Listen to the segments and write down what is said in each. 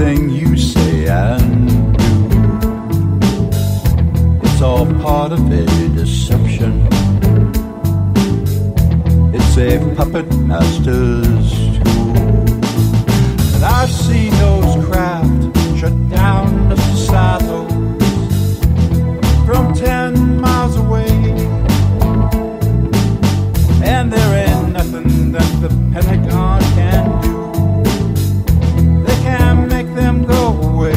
everything you say and do. It's all part of a deception. It's a puppet master's tool. And I've seen those craft shut down the silos from 10 miles away. And there ain't nothing that the Pentagon can do. They can make them go away.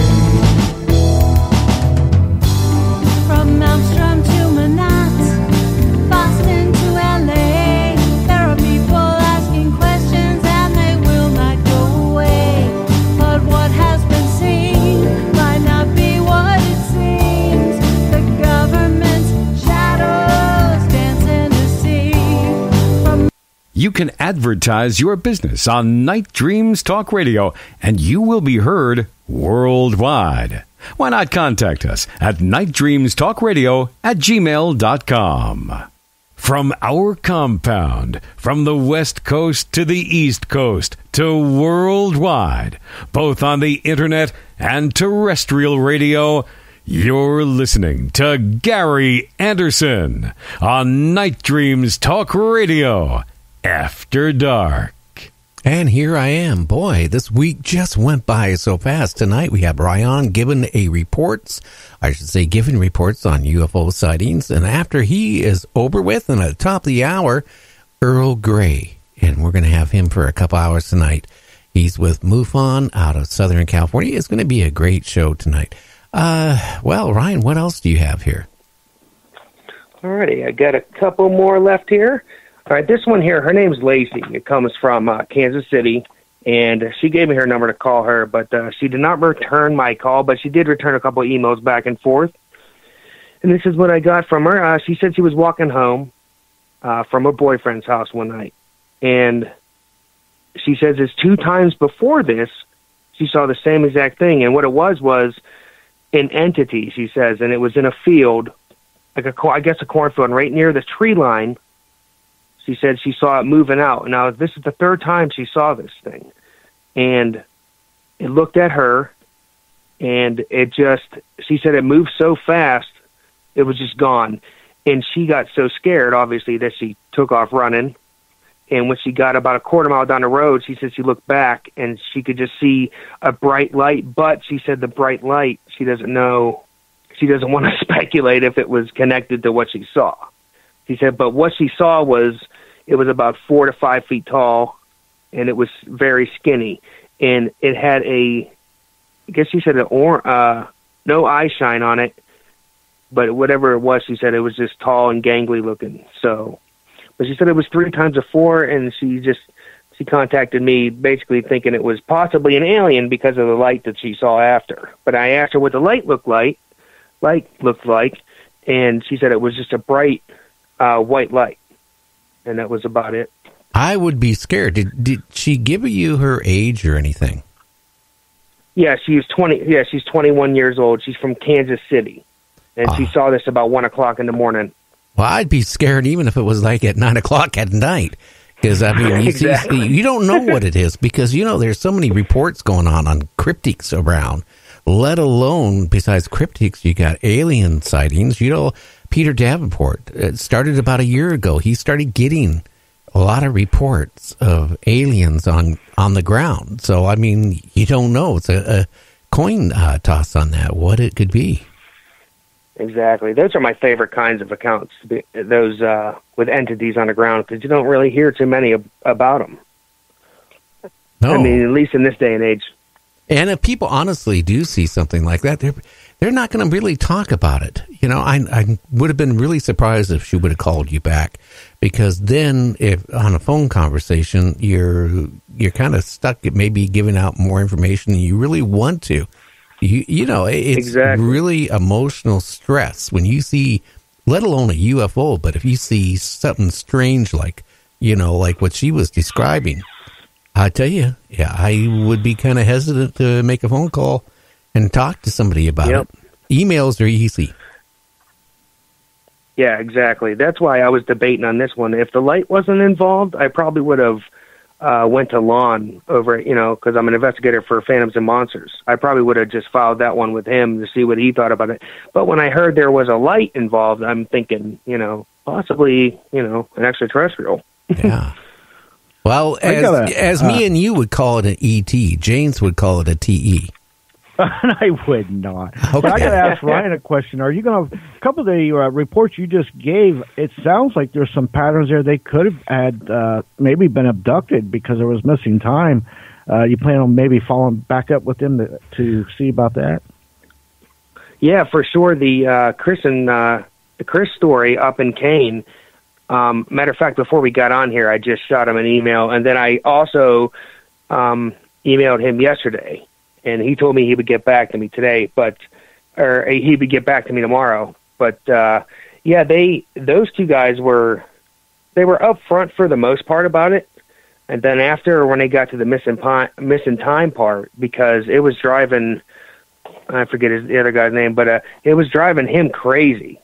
From Malmstrom to Manhattan, Boston to LA, there are people asking questions and they will not go away. But what has been seen might not be what it seems. The government's shadows dance and deceive. You can advertise your business on Night Dreams Talk Radio, and you will be heard worldwide. Why not contact us at nightdreamstalkradio@gmail.com. From our compound, from the West Coast to the East Coast to worldwide, both on the internet and terrestrial radio, you're listening to Gary Anderson on Night Dreams Talk Radio After Dark. And here I am. Boy, this week just went by so fast. Tonight we have Ryan giving reports on UFO sightings. And after he is over with, and at the top of the hour, Earl Grey. And we're going to have him for a couple hours tonight. He's with MUFON out of Southern California. It's going to be a great show tonight. Well, Ryan, what else do you have here? Alrighty, I got a couple more left here. All right, this one here, her name's Lacey. It comes from Kansas City, and she gave me her number to call her, but she did not return my call, but she did return a couple of emails back and forth. And this is what I got from her. She said she was walking home from her boyfriend's house one night, and she says it's 2 times before this, she saw the same exact thing, and what it was an entity, she says, and it was in a field, like I guess a cornfield, and right near the tree line. She said she saw it moving out. Now, this is the 3rd time she saw this thing. And it looked at her, and she said it moved so fast, it was just gone. And she got so scared, obviously, that she took off running. And when she got about a quarter mile down the road, she said she looked back, and she could just see a bright light. But she said the bright light, she doesn't know. She doesn't want to speculate if it was connected to what she saw. She said, but what she saw was, it was about 4 to 5 feet tall, and it was very skinny. And it had I guess she said no eye shine on it, but whatever it was, she said it was just tall and gangly looking. So, but she said it was 3 times before, and she contacted me basically thinking it was possibly an alien because of the light that she saw after. But I asked her what the light looked like, and she said it was just a bright white light, and that was about it. I would be scared. Did she give you her age or anything? Yeah, she's 20. Yeah, she's 21 years old. She's from Kansas City, and she saw this about 1 o'clock in the morning. Well, I'd be scared even if it was like at 9 o'clock at night, because I mean, you don't know what it is, because there's so many reports going on cryptics around. Let alone, besides cryptics, you got alien sightings. Peter Davenport, it started about a year ago. He started getting a lot of reports of aliens on the ground. So, I mean, you don't know. It's a coin toss on that, what it could be. Exactly. Those are my favorite kinds of accounts, those with entities on the ground, because you don't really hear too many about them. No. I mean, at least in this day and age. And if people honestly do see something like that, they're not going to really talk about it. I would have been really surprised if she would have called you back, because then if on a phone conversation, you're kind of stuck at maybe giving out more information than you really want to. It's exactly. Really emotional stress when you see, let alone a UFO, but if you see something strange like what she was describing, I tell you, yeah, I would be kind of hesitant to make a phone call and talk to somebody about it. Emails are easy. Yeah, exactly. That's why I was debating on this one. If the light wasn't involved, I probably would have went to Lon over, because I'm an investigator for Phantoms and Monsters. I probably would have just filed that one with him to see what he thought about it. But when I heard there was a light involved, I'm thinking, possibly, an extraterrestrial. Yeah. Well, as me and you would call it an ET, James would call it a TE. I would not. Okay. But I got to ask Ryan a question. Are you going to, a couple of the reports you just gave, it sounds like there's some patterns there. They could have had maybe been abducted because there was missing time. You plan on maybe following back up with them to see about that? Yeah, for sure. The Chris story up in Kane. Matter of fact, before we got on here, I just shot him an email, and then I also emailed him yesterday. And he told me he would get back to me today, or he would get back to me tomorrow. But yeah, those two guys were up front for the most part about it, and then after when they got to the missing time part, because it was driving, I forget the other guy's name, but it was driving him crazy.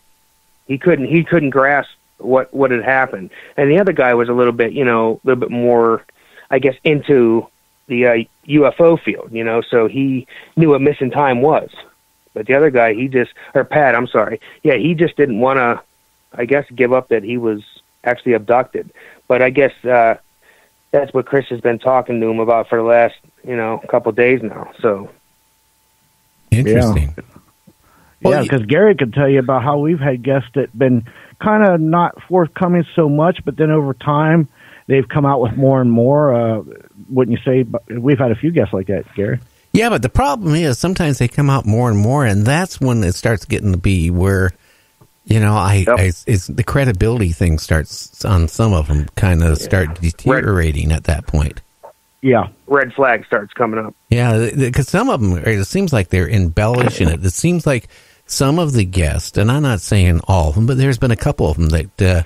He couldn't grasp what had happened, and the other guy was a little bit more, I guess, into the UFO field, so he knew what missing time was. But the other guy, Pat, I'm sorry. Yeah, he just didn't want to, I guess, give up that he was actually abducted. But I guess that's what Chris has been talking to him about for the last, couple of days now. So interesting. Yeah, because Gary could tell you about how we've had guests that been kind of not forthcoming so much, but then over time, they've come out with more and more, wouldn't you say? We've had a few guests like that, Gary. Yeah, but the problem is sometimes they come out more and more, and that's when it starts getting to be where, it's the credibility thing starts on some of them kind of start deteriorating at that point. Yeah. Red flag starts coming up. Yeah, because some of them, it seems like they're embellishing it. It seems like some of the guests, and I'm not saying all of them, but there's been a couple of them that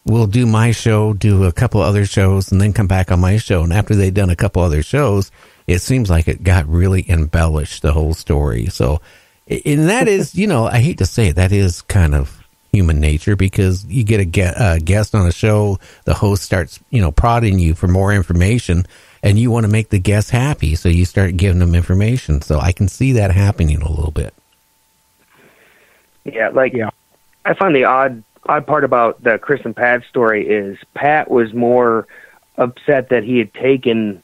will do my show, do a couple other shows, and then come back on my show. And after they've done a couple other shows, it seems like it got really embellished, the whole story. So, and that is, I hate to say it, that is kind of human nature, because you get a guest on a show, the host starts, prodding you for more information, and you want to make the guest happy, so you start giving them information. So I can see that happening a little bit. Yeah, I find the odd part about the Chris and Pat story is Pat was more upset that he had taken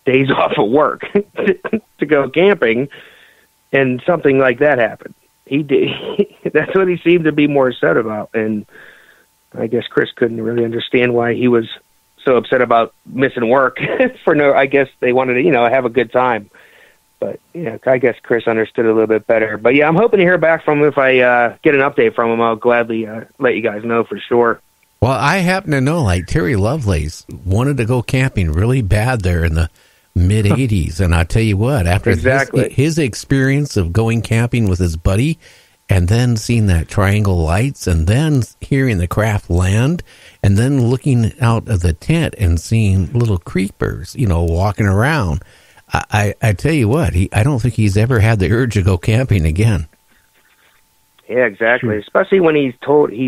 days off of work to go camping, and something like that happened. He did. That's what he seemed to be more upset about, and I guess Chris couldn't really understand why he was so upset about missing work I guess they wanted to, have a good time. But, I guess Chris understood a little bit better. But, yeah, I'm hoping to hear back from him. If I get an update from him, I'll gladly let you guys know for sure. Well, I happen to know, Terry Lovelace wanted to go camping really bad there in the mid-'80s. And I'll tell you what, after his experience of going camping with his buddy and then seeing that triangle lights and then hearing the craft land and then looking out of the tent and seeing little creepers, walking around, I tell you what, I don't think he's ever had the urge to go camping again. Yeah, exactly. Sure. Especially when he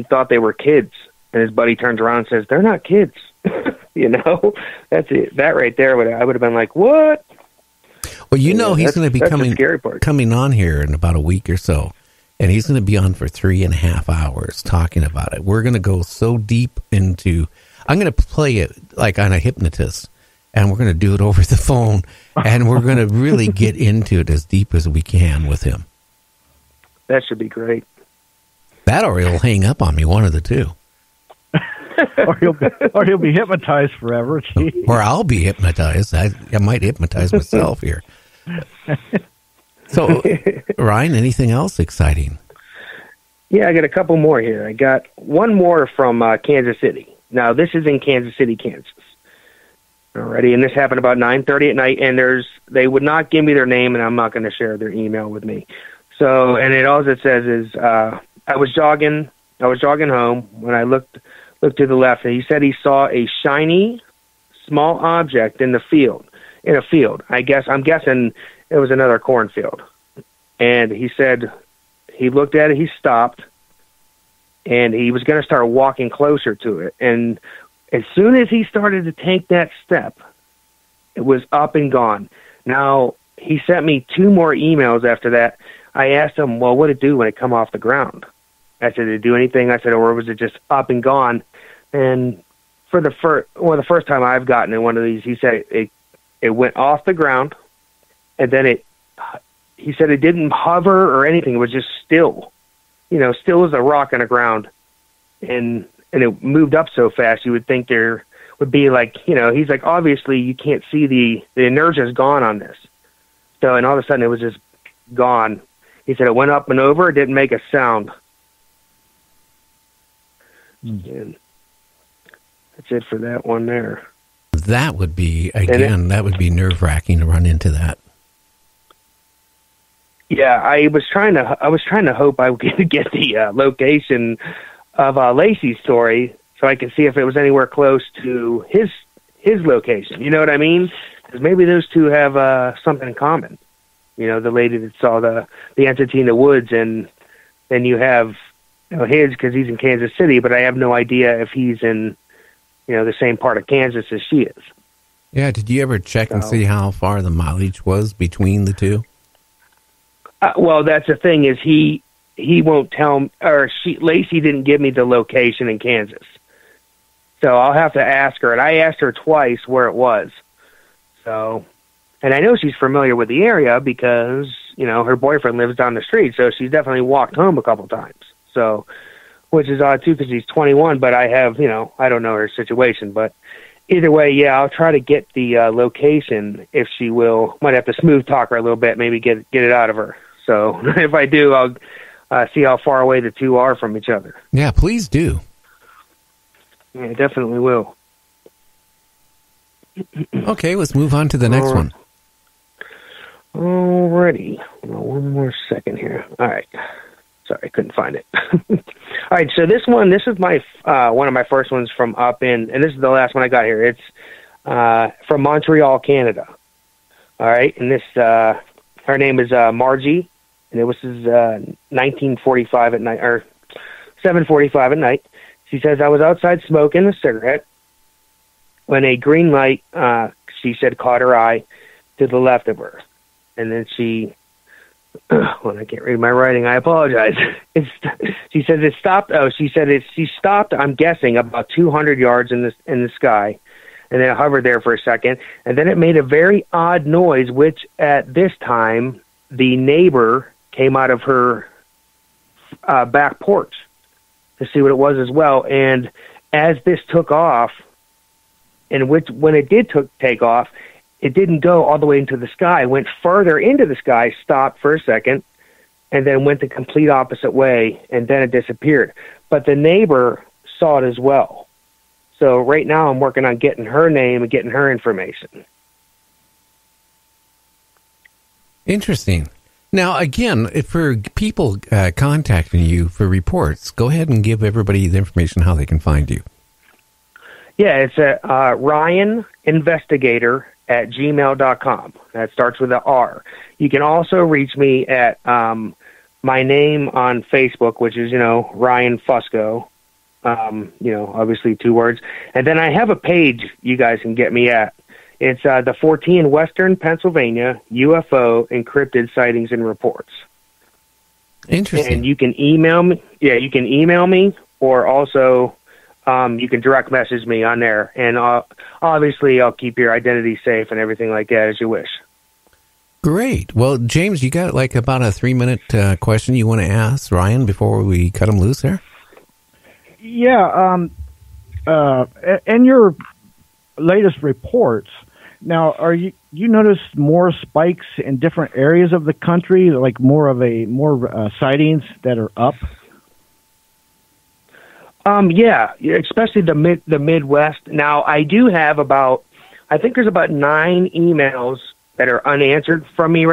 thought they were kids, and his buddy turns around and says, "They're not kids." That's it. That right there, I would have been like, "What?" Well, he's going to be coming on here in about a week or so, and he's going to be on for 3.5 hours talking about it. We're going to go so deep into. I'm going to play it like on a hypnotist. And we're going to do it over the phone, and we're going to really get into it as deep as we can with him. That should be great. That or he'll hang up on me, one of the two. or he'll be hypnotized forever. Gee. Or I'll be hypnotized. I might hypnotize myself here. So, Ryan, anything else exciting? Yeah, I got a couple more here. I got one more from Kansas City. Now, this is in Kansas City, Kansas. Alrighty, and this happened about 9:30 at night, and they would not give me their name, and I'm not going to share their email with me. So, and all it says is, I was jogging home when I looked to the left, and he said he saw a shiny, small object in a field. I'm guessing it was another cornfield. And he said he looked at it, he stopped, and he was going to start walking closer to it. And As soon as he started to take that step, it was up and gone. Now, he sent me 2 more emails after that. I asked him, well, what did it do when it come off the ground? I said, did it do anything? I said, or was it just up and gone? And for the first time I've gotten in one of these, he said it went off the ground, and then he said it didn't hover or anything. It was just still, still as a rock on the ground. And it moved up so fast, you would think there would be like, he's like, obviously you can't see the inertia is gone on this. So, and all of a sudden it was just gone. He said it went up and over, it didn't make a sound. And that's it for that one there. That would be, that would be nerve-wracking to run into that. Yeah, I was trying to hope I would get the location of Lacey's story so I could see if it was anywhere close to his location. You know what I mean? Because maybe those two have something in common. The lady that saw the entity in the woods, and then you have his because he's in Kansas City, but I have no idea if he's in the same part of Kansas as she is. Yeah, did you ever check and see how far the mileage was between the two? Well, that's the thing is he won't tell me, or Lacey didn't give me the location in Kansas. So I'll have to ask her, and I asked her twice where it was. So, and I know she's familiar with the area because, her boyfriend lives down the street, so she's definitely walked home a couple times. So, which is odd too because he's 21, but I have, I don't know her situation, but either way, yeah, I'll try to get the location if she will. Might have to smooth talk her a little bit, maybe get it out of her. So if I do, I'll see how far away the two are from each other. Yeah, please do. Yeah, definitely will. Okay, let's move on to the next one. Alrighty. One more second here. All right. Sorry, I couldn't find it. All right, so this is my one of my first ones from up in, and this is the last one I got here. It's from Montreal, Canada. All right, and this her name is Margie, and it was 19:45 at night, or 7:45 at night. She says, I was outside smoking a cigarette when a green light, she said, caught her eye to the left of her. And then she, well, I can't read my writing. I apologize. She says it stopped. Oh, she said she stopped, I'm guessing, about 200 yards in the sky. And then it hovered there for a second. And then it made a very odd noise, which at this time, the neighbor came out of her back porch to see what it was as well. And as this took off, and when it did take off, it didn't go all the way into the sky. It went further into the sky, stopped for a second, and then went the complete opposite way, and then it disappeared. But the neighbor saw it as well. So right now I'm working on getting her name and getting her information. Interesting. Now, again, for people contacting you for reports, go ahead and give everybody the information how they can find you. Yeah, it's Ryan Investigator at gmail.com. That starts with an R. You can also reach me at my name on Facebook, which is, Ryan Fusco. Obviously 2 words. And then I have a page you guys can get me at. It's the 14 Western Pennsylvania UFO Encrypted Sightings and Reports. Interesting. And you can email me. Yeah, you can email me, or also you can direct message me on there. And obviously I'll keep your identity safe and everything like that as you wish. Great. Well, James, you got like about a 3-minute question you want to ask Ryan before we cut him loose there? Yeah. In your latest reports, now, you noticed more spikes in different areas of the country, like more sightings that are up? Yeah, especially the Midwest. Now, I do have I think there's about 9 emails that are unanswered from me